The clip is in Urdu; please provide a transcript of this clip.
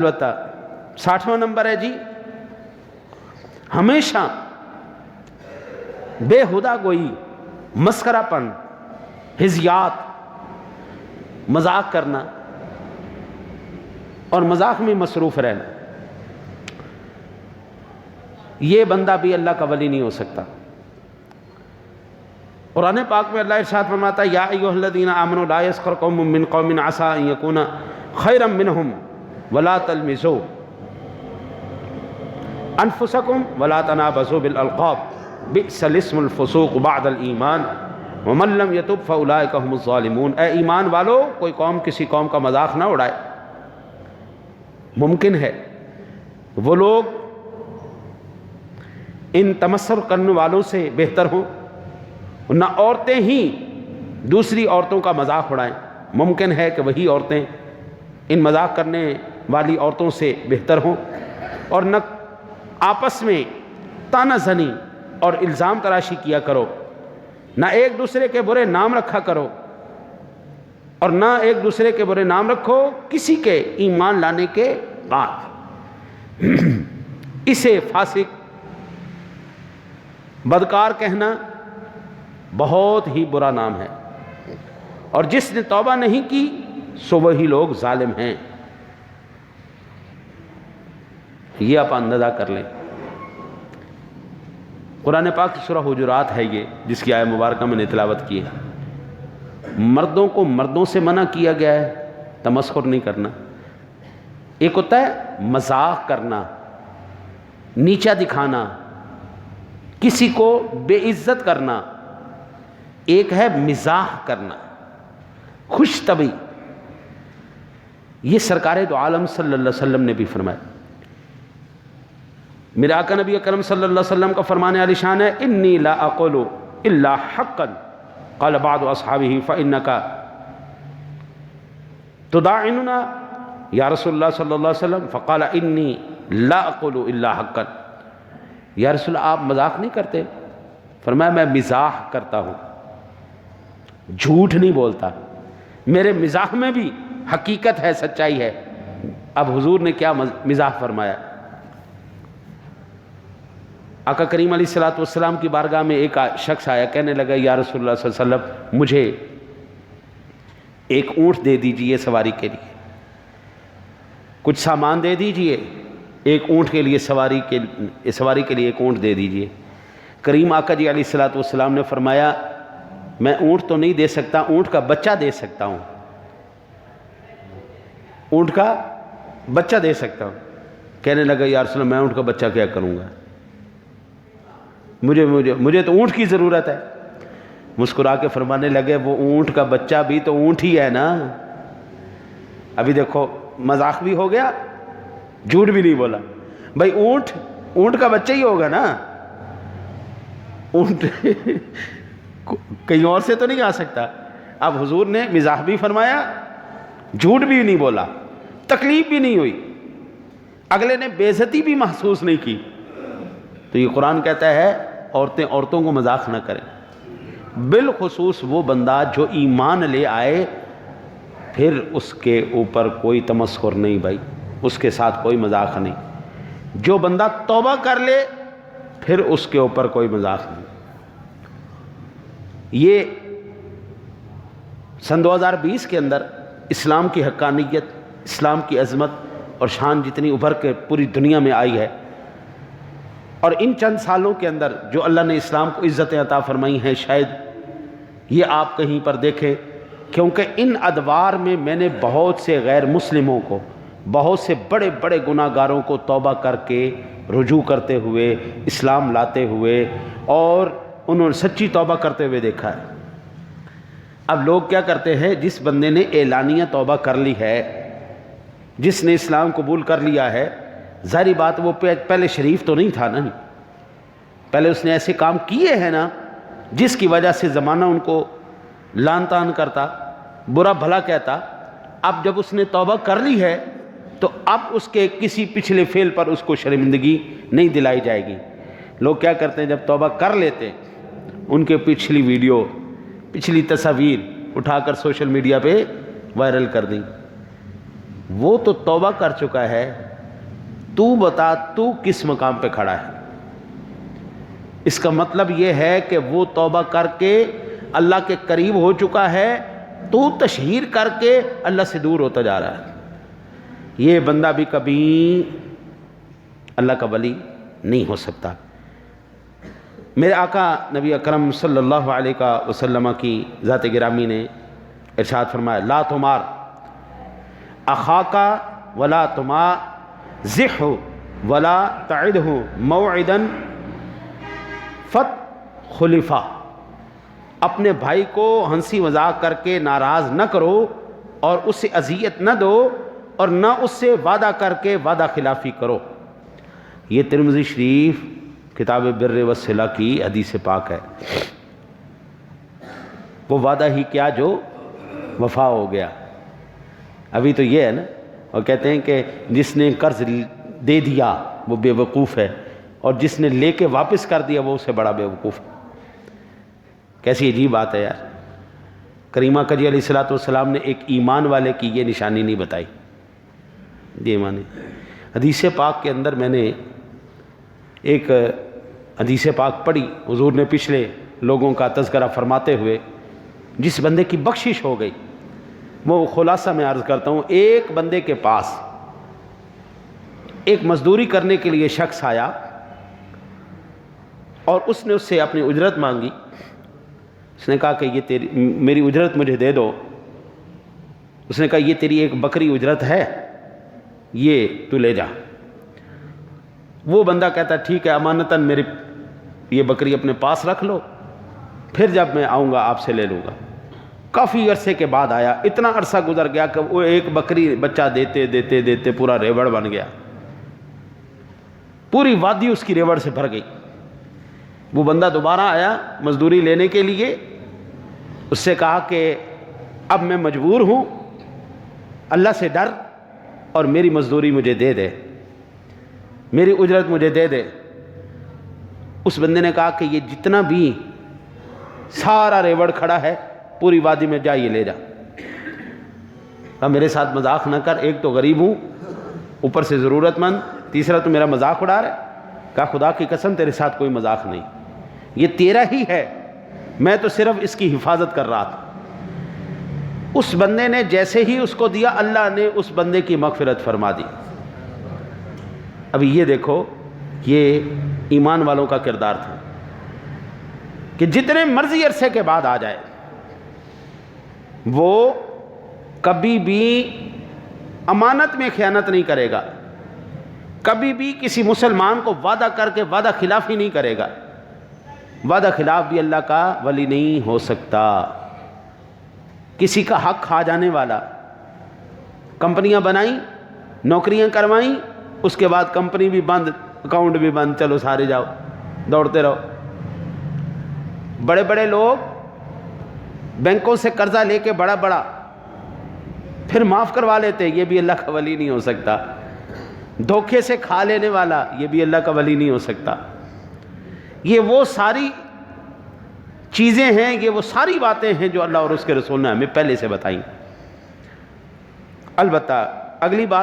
البتہ 60واں نمبر ہے جی، ہمیشہ بےہودہ گوئی، مسخرہ پن، ہزیات، مذاق کرنا اور مذاق میں مصروف رہنا، یہ بندہ بھی اللہ کا ولی نہیں ہو سکتا۔ قرآن پاک میں اللہ ارشاد فرماتا ہے یا ایھا الذین آمنوا لا یسخر قوم من قوم عسى ان یکون خیرا منہم ولا تلمزوا انفسکم ولا تنابزوا بالالقاب بئس الاسم الفسوق بعد الایمان ومن لم یتب فاولئک هم الظالمون۔ اے ایمان والو، کوئی قوم کسی قوم کا مذاق نہ اڑائے۔ ممکن ہے وہ لوگ ان تمسخر کرنے والوں سے بہتر ہوں، نہ عورتیں ہی دوسری عورتوں کا مذاق اڑائیں، ممکن ہے کہ وہی عورتیں ان مذاق کرنے والی عورتوں سے بہتر ہوں، اور نہ آپس میں تانا زنی اور الزام تراشی کیا کرو، نہ ایک دوسرے کے برے نام رکھا کرو، اور نہ ایک دوسرے کے برے نام رکھو کسی کے ایمان لانے کے بعد۔ اسے فاسق، بدکار کہنا بہت ہی برا نام ہے، اور جس نے توبہ نہیں کی سو وہی لوگ ظالم ہیں، یہ آپ اندازہ کر لیں۔ قرآن پاک کی سورہ حجرات ہے یہ، جس کی آیہ مبارکہ میں نے تلاوت کی ہے۔ مردوں کو مردوں سے منع کیا گیا ہے تمسخر نہیں کرنا۔ ایک ہوتا ہے مذاق کرنا، نیچا دکھانا، کسی کو بے عزت کرنا، ایک ہے مزاح کرنا، خوش طبعی۔ یہ سرکار دو عالم صلی اللہ علیہ وسلم نے بھی فرمایا۔ میرے آقا نبی اکرم صلی اللہ علیہ وسلم کا فرمان عالی شان ہے انی لا اقول الا حقا قال بعض اصحابہ فانک تداعننا یا رسول اللہ صلی اللہ علیہ وسلم فقال انی لا اقول الا حقا۔ یا رسول اللہ آپ مذاق نہیں کرتے؟ فرمایا میں مزاح کرتا ہوں، جھوٹ نہیں بولتا، میرے مزاح میں بھی حقیقت ہے، سچائی ہے۔ اب حضور نے کیا مزاح فرمایا؟ آقا کریم علیہ السلام کی بارگاہ میں ایک شخص آیا، کہنے لگا یا رسول اللہ صلی اللہ علیہ وسلم مجھے ایک اونٹ دے دیجئے سواری کے لیے، کچھ سامان دے دیجئے، ایک اونٹ کے لیے سواری کے لیے ایک اونٹ دے دیجئے۔ کریم آقا جی علیہ السلام نے فرمایا میں اونٹ تو نہیں دے سکتا، اونٹ کا بچہ دے سکتا ہوں، اونٹ کا بچہ دے سکتا ہوں۔ کہنے لگا یا رسول اللہ میں اونٹ کا بچہ کیا کروں گا، مجھے تو اونٹ کی ضرورت ہے۔ مسکرا کے فرمانے لگے وہ اونٹ کا بچہ بھی تو اونٹ ہی ہے نا۔ ابھی دیکھو مذاق بھی ہو گیا، جھوٹ بھی نہیں بولا۔ بھائی اونٹ کا بچہ ہی ہوگا نا، اونٹ کہیں اور سے تو نہیں آ سکتا۔ اب حضور نے مزاح بھی فرمایا، جھوٹ بھی نہیں بولا، تکلیف بھی نہیں ہوئی، اگلے نے بے عزتی بھی محسوس نہیں کی۔ تو یہ قرآن کہتا ہے عورتیں عورتوں کو مذاق نہ کریں، بالخصوص وہ بندہ جو ایمان لے آئے، پھر اس کے اوپر کوئی تمسخر نہیں، بھائی اس کے ساتھ کوئی مذاق نہیں۔ جو بندہ توبہ کر لے پھر اس کے اوپر کوئی مذاق نہیں۔ یہ سن 2020 کے اندر اسلام کی حقانیت، اسلام کی عظمت اور شان جتنی ابھر کے پوری دنیا میں آئی ہے، اور ان چند سالوں کے اندر جو اللہ نے اسلام کو عزتیں عطا فرمائی ہیں، شاید یہ آپ کہیں پر دیکھیں، کیونکہ ان ادوار میں میں نے بہت سے غیر مسلموں کو، بہت سے بڑے بڑے گناہ گاروں کو توبہ کر کے رجوع کرتے ہوئے، اسلام لاتے ہوئے، اور انہوں نے سچی توبہ کرتے ہوئے دیکھا ہے۔ اب لوگ کیا کرتے ہیں، جس بندے نے اعلانیہ توبہ کر لی ہے، جس نے اسلام قبول کر لیا ہے، ظاہری بات وہ پہلے شریف تو نہیں تھا نا، پہلے اس نے ایسے کام کیے ہیں نا جس کی وجہ سے زمانہ ان کو لان تان کرتا، برا بھلا کہتا۔ اب جب اس نے توبہ کر لی ہے تو اب اس کے کسی پچھلے فعل پر اس کو شرمندگی نہیں دلائی جائے گی۔ لوگ کیا کرتے ہیں، جب توبہ کر لیتے ان کے پچھلی ویڈیو، پچھلی تصاویر اٹھا کر سوشل میڈیا پہ وائرل کر دیں۔ وہ تو توبہ کر چکا ہے، تو بتا تو کس مقام پہ کھڑا ہے؟ اس کا مطلب یہ ہے کہ وہ توبہ کر کے اللہ کے قریب ہو چکا ہے، تو تشہیر کر کے اللہ سے دور ہوتا جا رہا ہے۔ یہ بندہ بھی کبھی اللہ کا ولی نہیں ہو سکتا۔ میرے آقا نبی اکرم صلی اللہ علیہ وسلم کی ذات گرامی نے ارشاد فرمایا، لا تمار اخاکا ولا تمازح ولا تعدہ موعدا فتخلفا، اپنے بھائی کو ہنسی مذاق کر کے ناراض نہ کرو اور اسے اذیت نہ دو اور نہ اس سے وعدہ کر کے وعدہ خلافی کرو۔ یہ ترمذی شریف کتاب بر والصلہ کی حدیث پاک ہے۔ وہ وعدہ ہی کیا جو وفا ہو گیا۔ ابھی تو یہ ہے نا، اور کہتے ہیں کہ جس نے قرض دے دیا وہ بے وقوف ہے، اور جس نے لے کے واپس کر دیا وہ اس سے بڑا بے وقوف ہے۔ کیسی عجیب بات ہے یار۔ کریمہ کجی علیہ الصلوۃ والسلام نے ایک ایمان والے کی یہ نشانی نہیں بتائی۔ یہ ایمان حدیث پاک کے اندر میں نے ایک حدیث پاک پڑھی، حضور نے پچھلے لوگوں کا تذکرہ فرماتے ہوئے جس بندے کی بخشش ہو گئی، وہ خلاصہ میں عرض کرتا ہوں۔ ایک بندے کے پاس ایک مزدوری کرنے کے لیے شخص آیا اور اس نے اس سے اپنی اجرت مانگی۔ اس نے کہا کہ یہ میری اجرت مجھے دے دو۔ اس نے کہا یہ تیری ایک بکری اجرت ہے، یہ تو لے جا۔ وہ بندہ کہتا ٹھیک ہے، امانتاً میری یہ بکری اپنے پاس رکھ لو، پھر جب میں آؤں گا آپ سے لے لوں گا۔ کافی عرصے کے بعد آیا، اتنا عرصہ گزر گیا کہ وہ ایک بکری بچہ دیتے دیتے دیتے پورا ریوڑ بن گیا، پوری وادی اس کی ریوڑ سے بھر گئی۔ وہ بندہ دوبارہ آیا مزدوری لینے کے لیے، اس سے کہا کہ اب میں مجبور ہوں، اللہ سے ڈر اور میری مزدوری مجھے دے دے، میری اجرت مجھے دے دے۔ اس بندے نے کہا کہ یہ جتنا بھی سارا ریوڑ کھڑا ہے پوری وادی میں جا، یہ لے جا۔ کہا میرے ساتھ مذاق نہ کر، ایک تو غریب ہوں، اوپر سے ضرورت مند، تیسرا تو میرا مذاق اڑا رہا ہے۔ کہا خدا کی قسم تیرے ساتھ کوئی مذاق نہیں، یہ تیرا ہی ہے، میں تو صرف اس کی حفاظت کر رہا تھا۔ اس بندے نے جیسے ہی اس کو دیا، اللہ نے اس بندے کی مغفرت فرما دی۔ ابھی یہ دیکھو، یہ ایمان والوں کا کردار تھا کہ جتنے مرضی عرصے کے بعد آ جائے، وہ کبھی بھی امانت میں خیانت نہیں کرے گا، کبھی بھی کسی مسلمان کو وعدہ کر کے وعدہ خلافی نہیں کرے گا۔ وعدہ خلاف بھی اللہ کا ولی نہیں ہو سکتا۔ کسی کا حق کھا جانے والا، کمپنیاں بنائیں، نوکریاں کروائیں، اس کے بعد کمپنی بھی بند، اکاؤنٹ بھی بند، چلو سارے جاؤ، دوڑتے رہو۔ بڑے بڑے لوگ بینکوں سے قرضہ لے کے بڑا پھر معاف کروا لیتے، یہ بھی اللہ کا ولی نہیں ہو سکتا۔ دھوکے سے کھا لینے والا، یہ بھی اللہ کا ولی نہیں ہو سکتا۔ یہ وہ ساری چیزیں ہیں، یہ وہ ساری باتیں ہیں جو اللہ اور اس کے رسول نے ہمیں پہلے سے بتائیں۔ البتہ اگلی بات